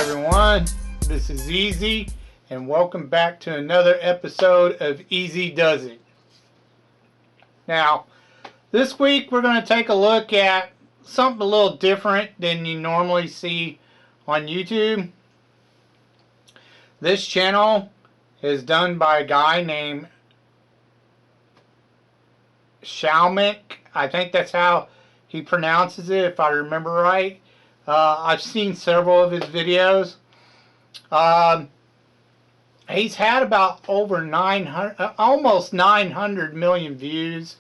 everyone, this is Easy, and welcome back to another episode of Easy Does It. Now, this week we're going to take a look at something a little different than you normally see on YouTube. This channel is done by a guy named Xiaomanyc. I think that's how he pronounces it, if I remember right. I've seen several of his videos. He's had about over 900, almost 900 million views.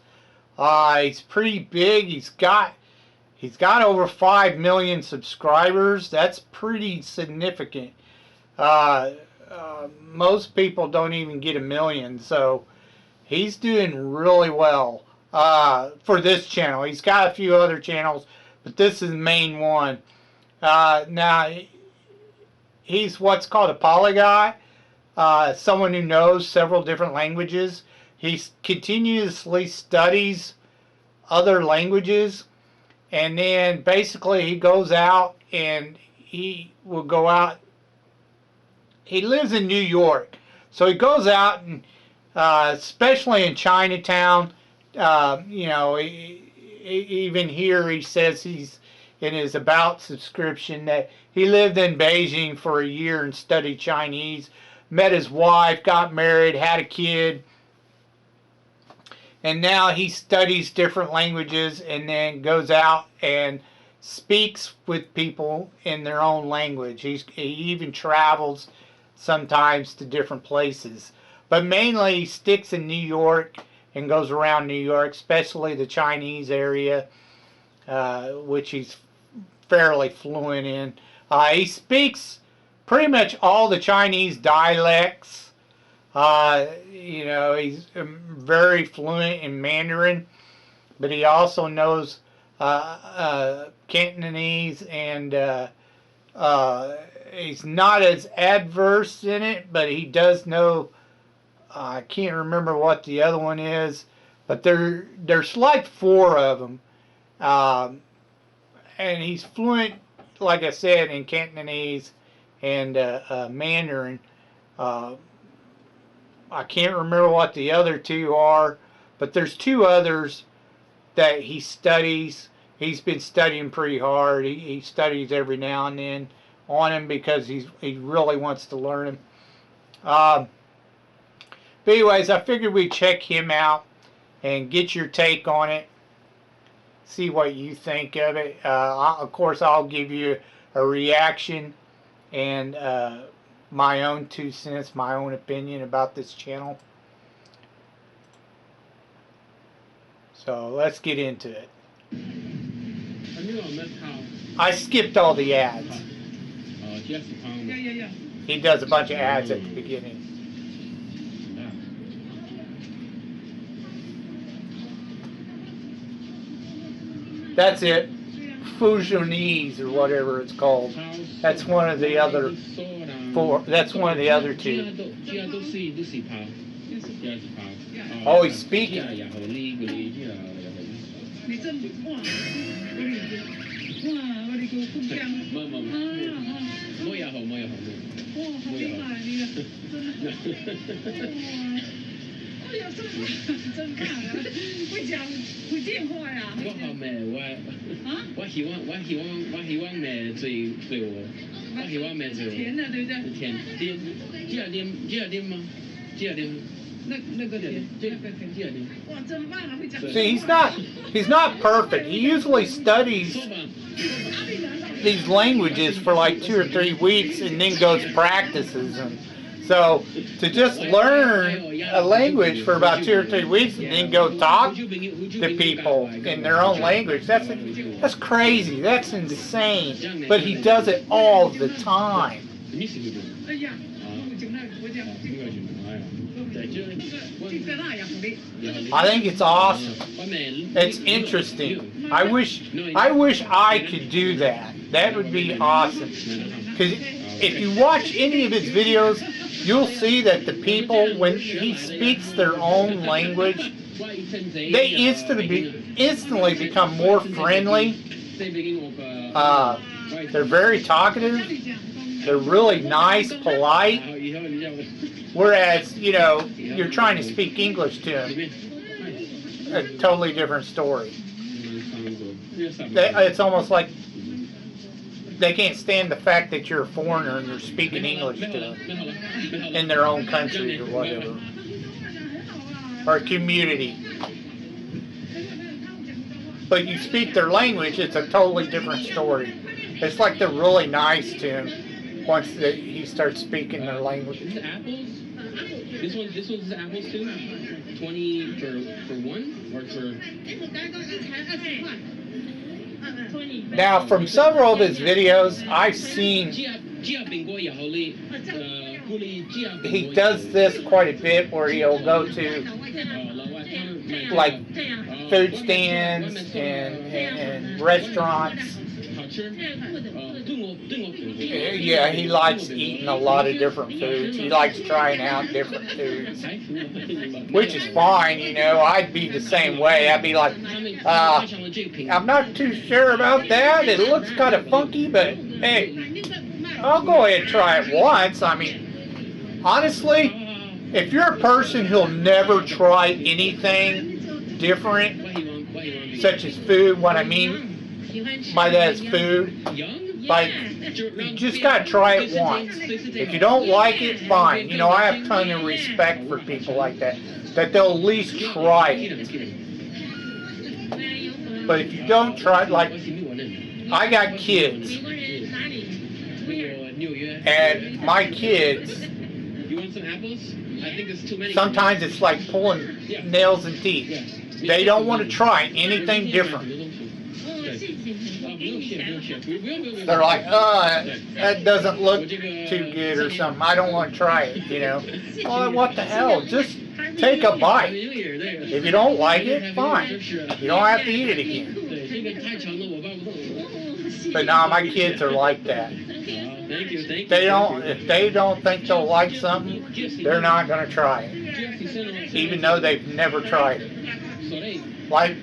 He's pretty big. He's got over 5 million subscribers. That's pretty significant. Most people don't even get 1 million, so he's doing really well for this channel. He's got a few other channels, but this is the main one. Now, he's what's called a polyglot, someone who knows several different languages. He continuously studies other languages, and then basically he goes out and he will go out. He lives in New York, so he goes out and especially in Chinatown, you know, even here he says he's in his About subscription that he lived in Beijing for a year and studied Chinese, met his wife, got married, had a kid, and now he studies different languages and then goes out and speaks with people in their own language. He even travels sometimes to different places, but mainly he sticks in New York and goes around New York, especially the Chinese area, which he's fairly fluent in. He speaks pretty much all the Chinese dialects. You know, he's very fluent in Mandarin, but he also knows Cantonese, and he's not as adverse in it, but he does know, I can't remember what the other one is, but there's like 4 of them. And he's fluent, like I said, in Cantonese and Mandarin. I can't remember what the other 2 are, but there's 2 others that he studies. He's been studying pretty hard. He studies every now and then on him because he really wants to learn him. But anyways, I figured we'd check him out and get your take on it. See what you think of it. Of course, I'll give you a reaction and my own 2 cents, my own opinion about this channel. So let's get into it. I skipped all the ads. He does a bunch of ads at the beginning. That's it. Fusionese or whatever it's called. That's one of the other 4. That's one of the other 2. Oh, he's speaking. See, he's not perfect. He usually studies these languages for like 2 or 3 weeks and then goes practices them. So to just learn a language for about 2 or 3 weeks and then go talk to people in their own language, that's crazy. That's insane. But he does it all the time. I think it's awesome. It's interesting. I wish I could do that. That would be awesome. Because if you watch any of his videos, you'll see that the people, when he speaks their own language, they instantly become more friendly. They're very talkative, They're really nice, polite. Whereas, you know, you're trying to speak English to them. A totally different story. It's almost like they can't stand the fact that you're a foreigner and you're speaking English to them in their own country or whatever. Or community. But you speak their language, it's a totally different story. It's like they're really nice to him once he starts speaking their language. This one's apples too? 20 for one or for... Now, from several of his videos, I've seen he does this quite a bit where he'll go to like food stands and restaurants. Yeah, he likes eating a lot of different foods. He likes trying out different foods, which is fine, you know. I'd be the same way. I'd be like, I'm not too sure about that. It looks kind of funky, but hey, I'll go ahead and try it once. I mean, honestly, if you're a person who'll never try anything different, such as food, what I mean by that is food, like, you just gotta try it once. If you don't like it, fine. You know, I have a ton of respect for people like that they'll at least try it. But if you don't try it, like, I got kids, and my kids, sometimes it's like pulling nails and teeth. They don't want to try anything different. They're like, that doesn't look too good or something. I don't want to try it, you know. Well, what the hell? Just take a bite. If you don't like it, fine. You don't have to eat it again. But nah, my kids are like that. If they don't think they'll like something, they're not going to try it, even though they've never tried it. Like,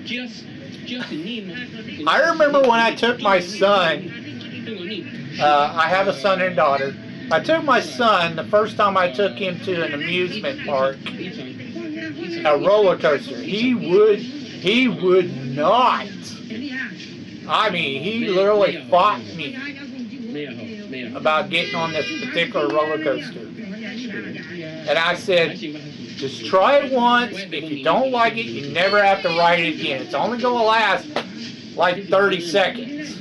I remember when I took my son, I have a son and daughter. I took my son, the first time I took him to an amusement park, a roller coaster. He would not. I mean, he literally fought me about getting on this particular roller coaster. And I said, just try it once. If you don't like it, you never have to ride it again. It's only going to last like 30 seconds.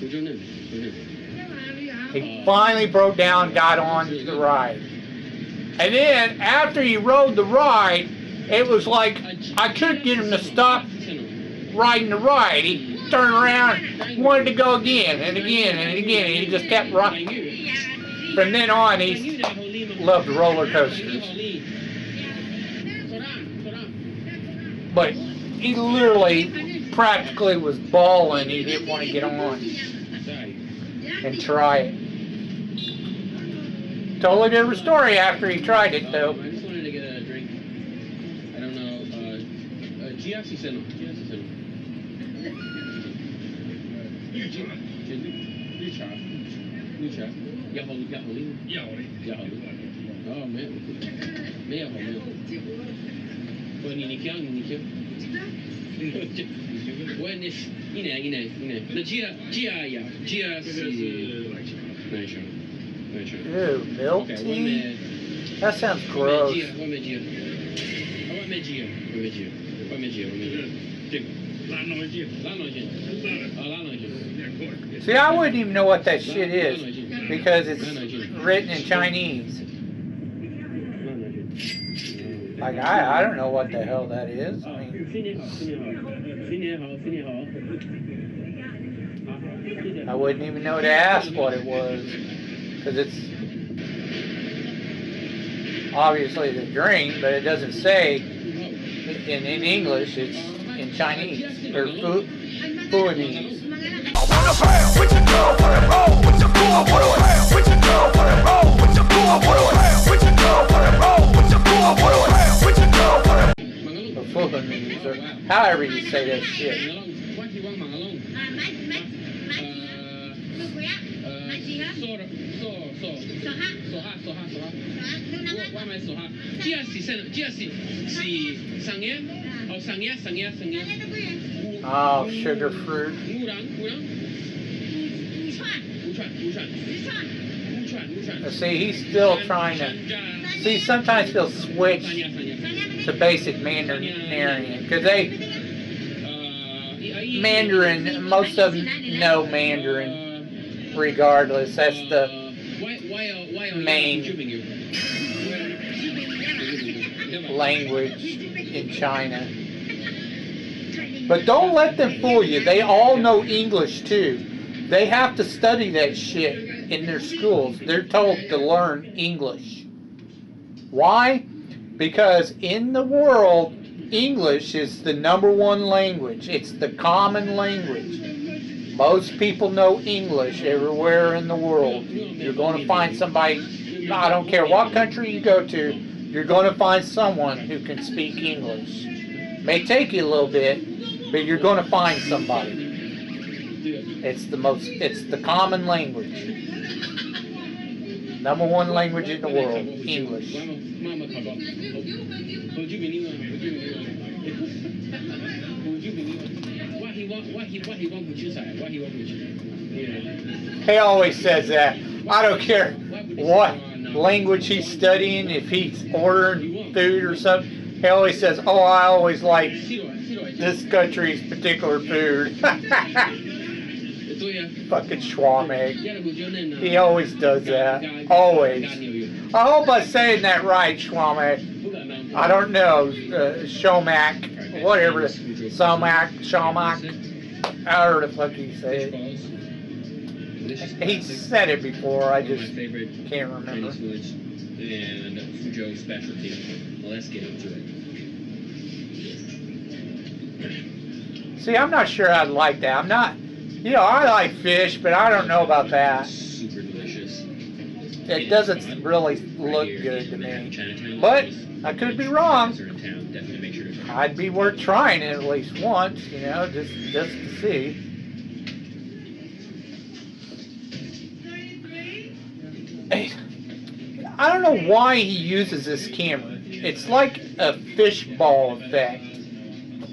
He finally broke down and got on the ride. And then after he rode the ride, it was like I couldn't get him to stop riding the ride. He turned around, wanted to go again and again and again, and he just kept riding. From then on, he loved roller coasters. But he literally practically was bawling. He didn't want to get on and try it. Totally different story after he tried it, though. I just wanted to get a drink. I don't know. GFC Seno.哦，没有。不，你挑。我那是一年。那 G 是nice. Ew, milk tea? That sounds gross. See, I wouldn't even know what that shit is because it's written in Chinese. Like, I don't know what the hell that is. I mean, I wouldn't even know to ask what it was because it's obviously the drink, but it doesn't say in English. It's in Chinese or Fulanese. I wanna bang with your girl for it roll with your cool. I wanna bang with your girl for it roll with your cool. I wanna bang with your girl for it roll with your cool. I wanna bang with your girl for it. Or Fulanese, or however you say that shit. กี่ครับโซ่โซ่ว่าไม่โซ่ฮะเจียสิสังเงี้ยเอาสังเงี้ย Oh, sugar fruit. 乌兰 See, he's still trying to. See, sometimes he'll switch to basic Mandarin because Mandarin, most of them know Mandarin regardless. That's the main language in China. But don't let them fool you. They all know English too. They have to study that shit in their schools. They're told to learn English. Why? Because in the world, English is the #1 language. It's the common language. Most people know English everywhere in the world. You're going to find somebody, I don't care what country you go to, you're going to find someone who can speak English. May take you a little bit, but you're going to find somebody. It's the common language. #1 language in the world, English. He always says that. I don't care what language he's studying, if he's ordering food or something. He always says, "Oh, I always like this country's particular food." Fucking Xiaomanyc. He always does that. Always. I hope I'm saying that right, Xiaomanyc. I don't know. Xiaomanyc. Whatever. Xiaomanyc. However the fuck he say it. He said it before. I just can't remember. And Fuzhou specialty. Let's get into it. See, I'm not sure I'd like that. I'm not. I like fish, but I don't know about that. Super delicious. It doesn't really look good to me. But I could be wrong. I'd be worth trying it at least once, just to see. I don't know why he uses this camera. It's like a fishball effect.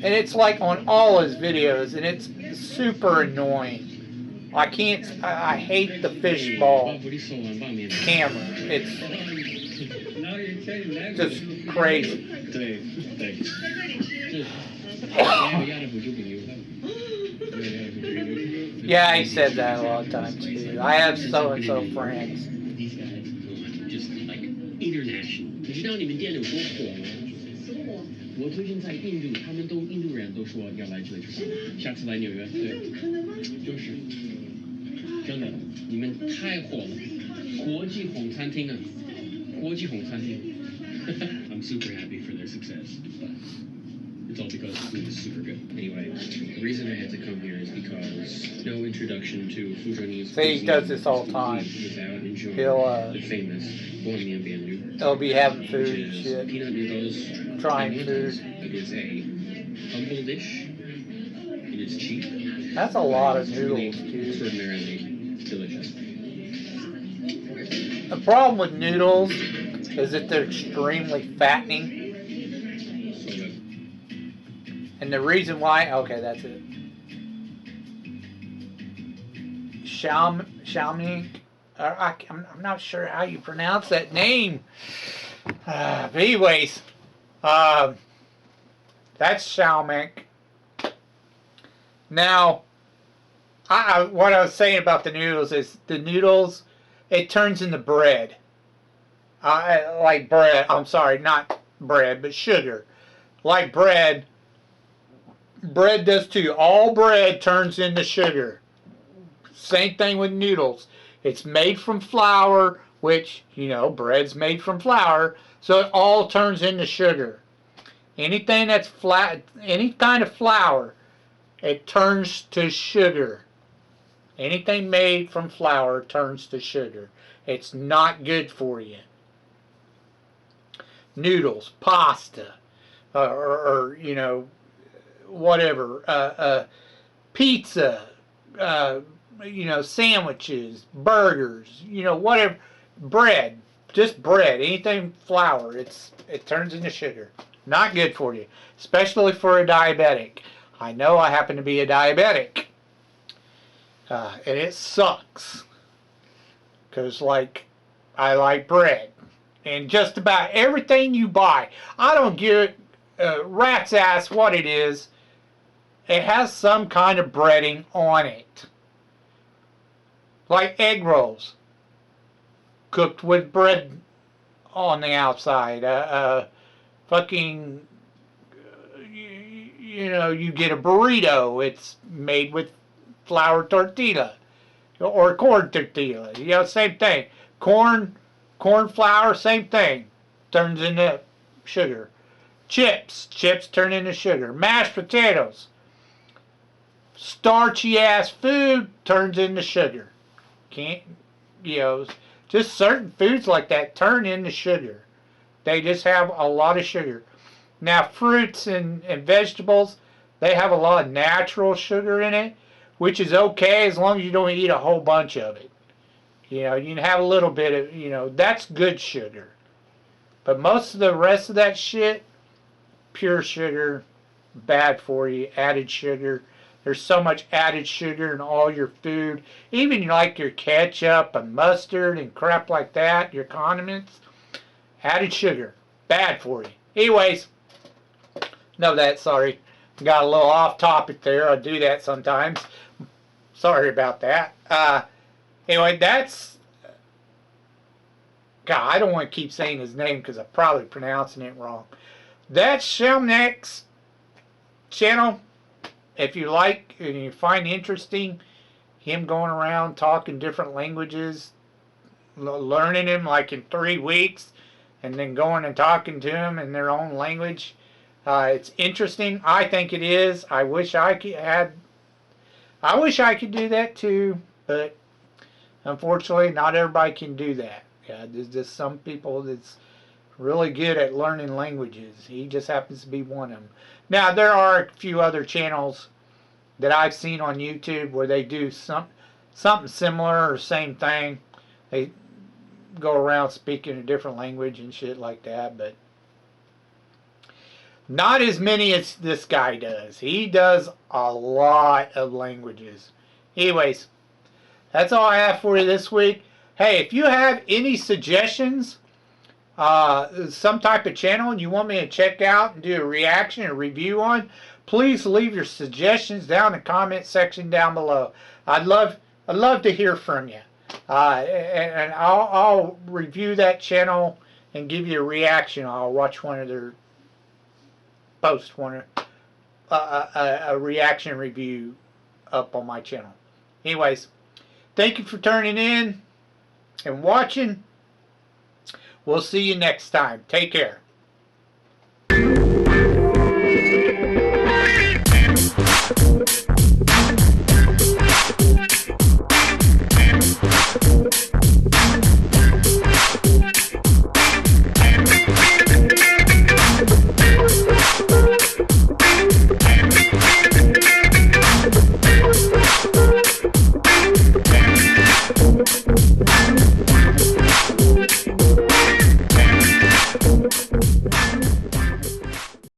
And it's like on all his videos, and it's super annoying. I hate the fishball camera. It's just crazy. Yeah, he said that a lot of times too. I have so-and-so friends. These guys, just like international. 你知道你们店有多火吗？我最近在印度，印度人都说要来这里吃饭，下次来纽约，对，就是真的，你们太火了，国际红餐厅啊，国际红餐厅。I'm super happy for their success, but it's all because the food is super good. Anyway, the reason I had to come here is because no introduction to Fuzhou. See, he does this all the time. He'll the famous he'll be having food and shit, peanut noodles, trying food. It is a humble dish. It is cheap. That's a lot of noodles, Really dude. extraordinarily delicious. The problem with noodles is that they're extremely fattening. So good. And the reason why, okay, that's it. Xiaomanyc. I'm not sure how you pronounce that name. But anyways, that's Xiaomanyc. Now, what I was saying about the noodles is the noodles, it turns into bread. Like bread. I'm sorry, not bread, but sugar. Like bread. Bread does too. All bread turns into sugar. Same thing with noodles. It's made from flour, which, bread's made from flour, so it all turns into sugar. Anything that's flat, any kind of flour, it turns to sugar. Anything made from flour turns to sugar. It's not good for you. Noodles, pasta, or whatever, pizza, you know, sandwiches, burgers, you know, whatever, bread, just bread, anything flour, it turns into sugar. Not good for you, especially for a diabetic. I know I happen to be a diabetic, and it sucks because, like, I like bread, and just about everything you buy, I don't give a rat's ass what it is. It has some kind of breading on it. Like egg rolls, cooked with bread on the outside. Fucking, you know, you get a burrito. It's made with flour tortilla or corn tortilla. You know, same thing. Corn flour, same thing. Turns into sugar. Chips turn into sugar. Mashed potatoes, starchy ass food turns into sugar. Can't, you know, just certain foods like that turn into sugar. They just have a lot of sugar. Now, fruits and vegetables, they have a lot of natural sugar in it, which is okay as long as you don't eat a whole bunch of it. You know, you can have a little bit of, you know, that's good sugar. But most of the rest of that shit, pure sugar, bad for you, added sugar. There's so much added sugar in all your food. Even like your ketchup and mustard and crap like that, your condiments, added sugar. Bad for you. Anyways, know that, sorry. Got a little off topic there. I do that sometimes. Sorry about that. Anyway, that's... God, I don't want to keep saying his name because I'm probably pronouncing it wrong. That's Xiaomanyc's channel. If you like and you find interesting him going around talking different languages, learning them like in 3 weeks, and then going and talking to them in their own language, it's interesting. I think it is. I wish I could do that too, but unfortunately, not everybody can do that. Yeah, there's just some people that's really good at learning languages. He just happens to be one of them. Now, there are a few other channels that I've seen on YouTube where they do something similar or same thing. They go around speaking a different language and shit like that, but not as many as this guy does. He does a lot of languages. Anyways, that's all I have for you this week. Hey, if you have any suggestions, some type of channel you want me to check out and do a reaction or review on, please leave your suggestions down in the comment section down below. I'd love to hear from you, and I'll review that channel and give you a reaction. I'll watch one of their posts, a reaction review up on my channel. Anyways, thank you for turning in and watching. We'll see you next time. Take care.